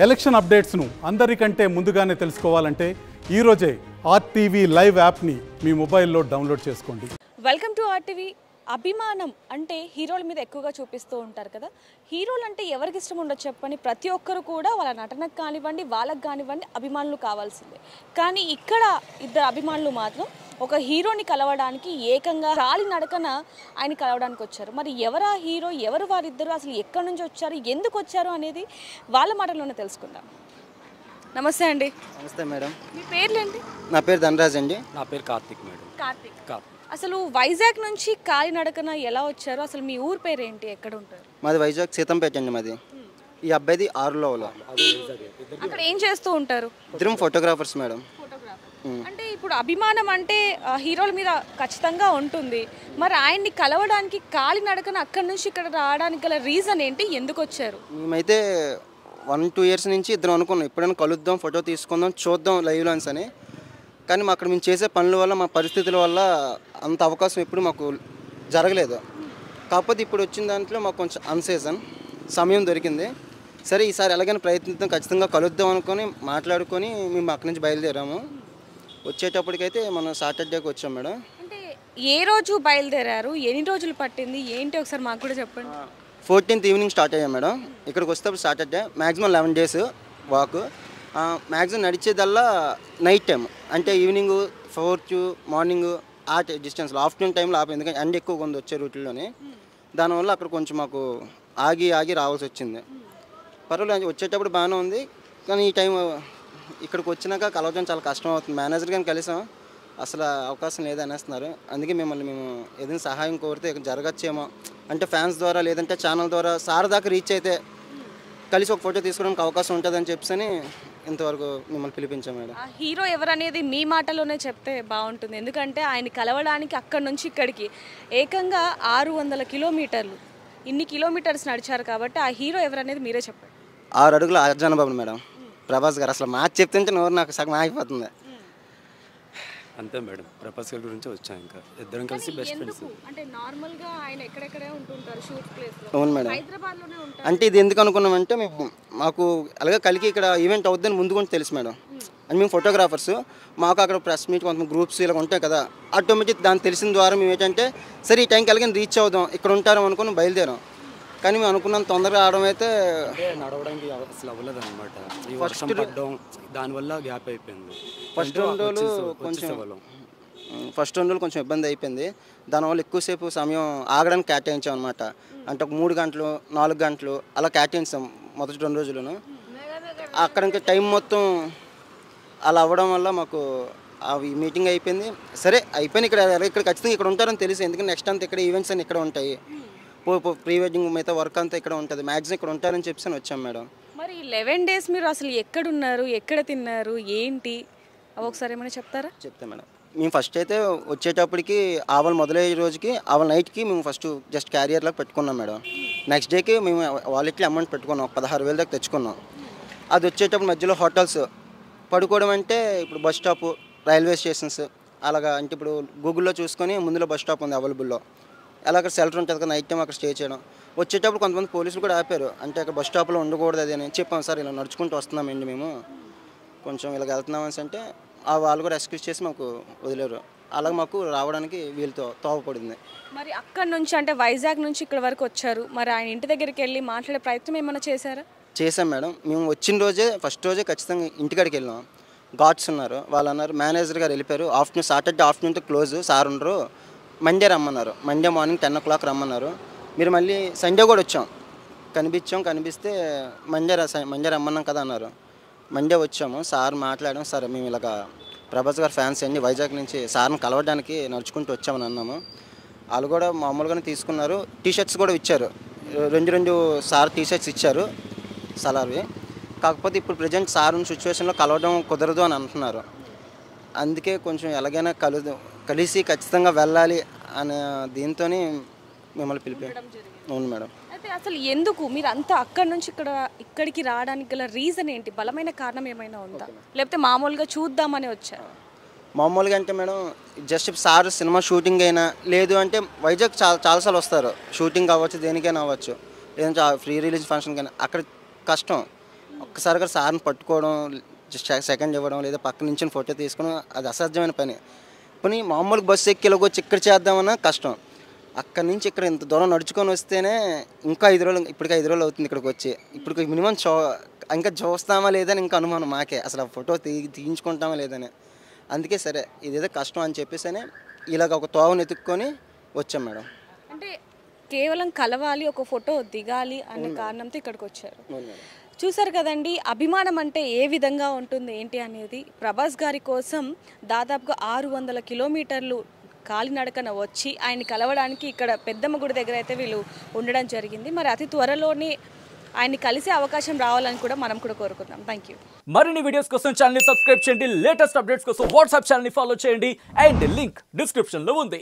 Election అప్డేట్స్ను అందరికంటే ముందుగానే తెలుసుకోవాలంటే ఈరోజే ఆర్టీవీ లైవ్ యాప్ని మీ మొబైల్లో డౌన్లోడ్ చేసుకోండి. Welcome to RTV. అభిమానం అంటే హీరోల మీద ఎక్కువగా చూపిస్తూ ఉంటారు కదా. హీరోలు అంటే ఎవరికి ఇష్టం ఉండదు చెప్పని, ప్రతి ఒక్కరు కూడా వాళ్ళ నటనకు కానివ్వండి, వాళ్ళకి కానివ్వండి అభిమానులు కావాల్సిందే. కానీ ఇక్కడ ఇద్దరు అభిమానులు మాత్రం ఒక హీరోని కలవడానికి ఏకంగా రాలి నడకన ఆయన కలవడానికి వచ్చారు. మరి ఎవరా హీరో, ఎవరు వారిద్దరు, అసలు ఎక్కడి నుంచి వచ్చారు, ఎందుకు వచ్చారు అనేది వాళ్ళ మాటల్లోనే తెలుసుకుందాం. నమస్తే అండి. నమస్తే మేడం. మీ పేర్లేంటి? నా పేరు ధనరాజ్ అండి. నా పేరు కార్తిక్ మేడం. కార్తిక్. అసలు వైజాగ్ నుంచి కాలినడకన ఎలా వచ్చారు? అసలు మీ ఊరు పేరు ఏంటి, ఎక్కడ ఉంటారు? మాది వైజాగ్ సీతంపేట అండి. మాది ఈ అబ్బాయిది ఆరులోవలో. అక్కడ ఏం చేస్తూ ఉంటారు? ఇద్దరం ఫోటోగ్రాఫర్స్ మేడం. అంటే ఇప్పుడు అభిమానం అంటే హీరోల మీద ఖచ్చితంగా ఉంటుంది. మరి ఆయన్ని కలవడానికి కాలినడకన అక్కడి నుంచి ఇక్కడ రావడానికి గల రీజన్ ఏంటి, ఎందుకు వచ్చారు? మేమైతే 1-2 years నుంచి ఇద్దరం అనుకున్నాం ఎప్పుడైనా కలుద్దాం, ఫోటో తీసుకుందాం, చూద్దాం లైవ్లో అని. కానీ మా అక్కడ మేము చేసే పనుల వల్ల, మా పరిస్థితుల వల్ల అంత అవకాశం ఎప్పుడు మాకు జరగలేదు. కాకపోతే ఇప్పుడు వచ్చిన దాంట్లో మాకు కొంచెం అన్సీజన్ సమయం దొరికింది. సరే ఈసారి ఎలాగైనా ప్రయత్నిద్దాం, ఖచ్చితంగా కలుద్దాం అనుకొని మాట్లాడుకొని మేము అక్కడి నుంచి బయలుదేరాము. వచ్చేటప్పటికైతే మనం సాటర్డేకి వచ్చాం మేడం. అంటే ఏ రోజు బయలుదేరారు, ఎన్ని రోజులు పట్టింది ఏంటి ఒకసారి మాకు కూడా చెప్పండి. 14th ఈవినింగ్ స్టార్ట్ అయ్యాం మేడం. ఇక్కడికి వస్తే Saturday maximum 11 days walk. Maximum నడిచేదల్లా నైట్ టైం, అంటే ఈవినింగ్ 4 to మార్నింగ్ ఆ డిస్టెన్స్లో, ఆఫ్టర్నూన్ టైంలో ఆపే, ఎందుకంటే ఎండ ఎక్కువగా ఉంది వచ్చే రూట్లోని. దానివల్ల అక్కడ కొంచెం మాకు ఆగి రావాల్సి వచ్చింది. పర్వాలేదు, వచ్చేటప్పుడు బాగానే ఉంది. కానీ ఈ టైం ఇక్కడికి వచ్చినాక కలవడం చాలా కష్టం అవుతుంది. మేనేజర్ కానీ కలిసాం, అసలు అవకాశం లేదనేస్తున్నారు. అందుకే మేము ఏదైనా సహాయం కోరితే జరగచ్చేమో, అంటే ఫ్యాన్స్ ద్వారా లేదంటే ఛానల్ ద్వారా సార్ దాకా రీచ్ అయితే కలిసి ఒక ఫోటో తీసుకోవడానికి అవకాశం ఉంటుందని చెప్పని ఇంతవరకు మిమ్మల్ని పిలిపించాం మేడం. హీరో ఎవరనేది మీ మాటలోనే చెప్తే బాగుంటుంది. ఎందుకంటే ఆయన కలవడానికి అక్కడి నుంచి ఇక్కడికి ఏకంగా 600 kilometers, ఇన్ని కిలోమీటర్స్ నడిచారు కాబట్టి ఆ హీరో ఎవరనేది మీరే చెప్పండి. 6 అడుగుల అర్జునబాబు మేడం, ప్రభాస్ గారు. అసలు మ్యాచ్ చెప్తుంటే నోరు నాకు సగం ఆగిపోతుంది. అంతే మేడం, ప్రభాస్ గారి గురించి వచ్చాం. ఇంకా ఇద్దరం కలిసి బెస్ట్ ఫ్రెండ్స్. అంటే నార్మల్ గా ఆయన ఎక్కడెక్కడే ఉంటుంటారు షూట్ ప్లేస్ లో. అవును మేడం. హైదరాబాద్ లోనే ఉంటారు. అంటే ఇది ఎందుకు అనుకున్నామంటే మాకు అలాగే కలిగి ఇక్కడ ఈవెంట్ అవుద్దని ముందు కూడా తెలుసు మేడం. అండ్ మేము ఫోటోగ్రాఫర్స్, మాకు అక్కడ ప్రెస్ మీట్ కొంతమంది గ్రూప్స్ ఇలా ఉంటాయి కదా, ఆటోమేటిక్ దాన్ని తెలిసిన ద్వారా మేము ఏంటంటే సరే ఈ టైంకి అలాగే రీచ్ అవుదాం, ఇక్కడ ఉంటారం అనుకుని బయలుదేరాం. కానీ మేము అనుకున్నంత తొందరగా రావడం అయితే నడవడానికి అసలు అవ్వలేదు అనమాట. ఈ వర్షం పడడం దానివల్ల గ్యాప్ అయిపోయింది. ఫస్ట్ 2 రోజులు కొంచెం ఇబ్బంది అయిపోయింది. దానివల్ల ఎక్కువసేపు సమయం ఆగడానికి కేటాయించాం అనమాట. అంటే ఒక 3 గంటలు 4 గంటలు అలా కేటాయించాం మొదటి 2 రోజులను. అక్కడ ఇంకా టైం మొత్తం అలా అవ్వడం వల్ల మాకు అవి మీటింగ్ అయిపోయింది. సరే అయిపోయింది, ఇక్కడ ఖచ్చితంగా ఇక్కడ ఉంటారని తెలుసు. ఎందుకంటే నెక్స్ట్ అంతా ఇక్కడ ఈవెంట్స్ అన్నీ ఇక్కడ ఉంటాయి, ప్రీ వెడ్డింగ్ మిగతా వర్క్ అంతా ఇక్కడ ఉంటుంది, మ్యాక్సిమం ఇక్కడ ఉంటారని చెప్పి వచ్చాం మేడం. మరి 11 days మీరు అసలు ఎక్కడున్నారు, ఎక్కడ తిన్నారు, ఏంటి ఒకసారి ఏమైనా చెప్తారా? చెప్తా మేడం. మేము ఫస్ట్ అయితే వచ్చేటప్పటికి ఆవలు మొదలయ్యే రోజుకి ఆవల నైట్కి మేము ఫస్ట్ జస్ట్ క్యారియర్లోకి పెట్టుకున్నాం మేడం. నెక్స్ట్ డేకి మేము వాలెట్లో అమౌంట్ పెట్టుకున్నాం, 16,000 దాకా తెచ్చుకున్నాం. అది వచ్చేటప్పుడు మధ్యలో హోటల్స్ పడుకోవడం, అంటే ఇప్పుడు బస్ స్టాప్, రైల్వే స్టేషన్స్ అలాగా. అంటే ఇప్పుడు గూగుల్లో చూసుకొని ముందులో బస్ స్టాప్ ఉంది అవైలబుల్లో, అలాగ షెల్టర్ ఉంటుంది కదా, నైట్ టైం అక్కడ స్టే చేయడం. వచ్చేటప్పుడు కొంతమంది పోలీసులు కూడా ఆపారు, అంటే అక్కడ బస్ స్టాప్లో ఉండకూడదు అది అని చెప్పాం. సార్ ఇలా నడుచుకుంటూ వస్తున్నామండి మేము, కొంచెం ఇలాగ వెళ్తున్నామని అంటే వాళ్ళు కూడా ఎక్స్క్యూజ్ చేసి మాకు వదిలేరు. అలాగే మాకు రావడానికి వీళ్ళతో తోవపడింది. మరి అక్కడి నుంచి అంటే వైజాగ్ నుంచి ఇక్కడ వరకు వచ్చారు, మరి ఆయన ఇంటి దగ్గరికి వెళ్ళి మాట్లాడే ప్రయత్నం ఏమైనా చేశారా? చేసాం మేడం. మేము వచ్చిన రోజే ఫస్ట్ రోజే ఖచ్చితంగా ఇంటికాడికి వెళ్ళాం. గార్డ్స్ ఉన్నారు, వాళ్ళు అన్నారు మేనేజర్ గారు వెళ్ళిపోయారు, సాటర్డే ఆఫ్టర్నూన్తో క్లోజ్, సార్ ఉండరు, మండే రమ్మన్నారు, మండే మార్నింగ్ 10 o'clock రమ్మన్నారు. మీరు మళ్ళీ సండే కూడా వచ్చాం, కనిపిస్తే మండే రమ్మన్నాం కదా అన్నారు. మండే వచ్చాము, సార్ మాట్లాడాం. సార్ మేము ఇలాగ ప్రభాస్ గారు ఫ్యాన్స్ అండి, వైజాగ్ నుంచి సార్ని కలవడానికి నడుచుకుంటూ వచ్చామని అన్నాము. వాళ్ళు కూడా మామూలుగానే తీసుకున్నారు, టీషర్ట్స్ కూడా ఇచ్చారు, 2 సార్ టీషర్ట్స్ ఇచ్చారు సలార్వి. కాకపోతే ఇప్పుడు ప్రజెంట్ సార్ ఉన్న సిచ్యువేషన్లో కలవడం కుదరదు అని అంటున్నారు. అందుకే కొంచెం ఎలాగైనా కలిసి ఖచ్చితంగా వెళ్ళాలి అనే దీంతో మిమ్మల్ని పిలిపాం. అవును మేడం. అయితే అసలు ఎందుకు మీరు అంతా అక్కడి నుంచి ఇక్కడికి రావడానికి గల రీజన్ ఏంటి, బలమైన కారణం ఏమైనా ఉందా, లేకపోతే మామూలుగా చూద్దామని వచ్చారు? మామూలుగా అంటే madam just sir cinema shooting అయినా, లేదు అంటే వైజాగ్ చాలాసార్లు వస్తారు, షూటింగ్ అవ్వచ్చు, దేనికైనా అవ్వచ్చు, లేదంటే ఫ్రీ రిలీజ్ ఫంక్షన్ కానీ. అక్కడ కష్టం, ఒక్కసారిగా సార్ని పట్టుకోవడం, సెకండ్ ఇవ్వడం, లేదా పక్క నుంచి ఫోటో తీసుకోవడం అది అసాధ్యమైన పని. పోనీ మామూలు బస్సు ఎక్కి ఇలాగొచ్చి ఇక్కడ చేద్దామన్నా కష్టం. అక్కడి నుంచి ఇక్కడ ఇంత దూరం నడుచుకొని వస్తేనే ఇంకా 5 రోజులు, ఇప్పటికి 5 రోజులు అవుతుంది ఇక్కడికి వచ్చి. ఇప్పుడు మినిమం ఇంకా చూస్తామా లేదని ఇంకా అనుమానం మాకే, అసలు ఆ ఫోటో తీయించుకుంటామా లేదని. అందుకే సరే ఇదేదో కష్టం అని చెప్పేసి ఇలాగ ఒక తోవను ఎత్తుక్కొని వచ్చాం మేడం. అంటే కేవలం కలవాలి, ఒక ఫోటో దిగాలి అనే కారణంతో ఇక్కడికి వచ్చారు. చూసారు కదండి, అభిమానం అంటే ఏ విధంగా ఉంటుంది ఏంటి అనేది. ప్రభాస్ గారి కోసం దాదాపుగా 600 కిలోమీటర్లు కాలినడకన వచ్చి ఆయన్ని కలవడానికి ఇక్కడ పెద్దమ్మ గుడి దగ్గర అయితే వీళ్ళు ఉండడం జరిగింది. మరి అతి త్వరలోనే ఆయన్ని కలిసే అవకాశం రావాలని కూడా మనం కూడా కోరుకుందాం. Thank you. మరిన్ని వీడియోస్ కోసం ఛానల్ ని సబ్స్క్రైబ్ చేయండి, లేటెస్ట్ అప్డేట్స్ కోసం వాట్సాప్ ఛానల్ ని ఫాలో చేయండి అండ్ లింక్ డిస్క్రిప్షన్ లో ఉంది.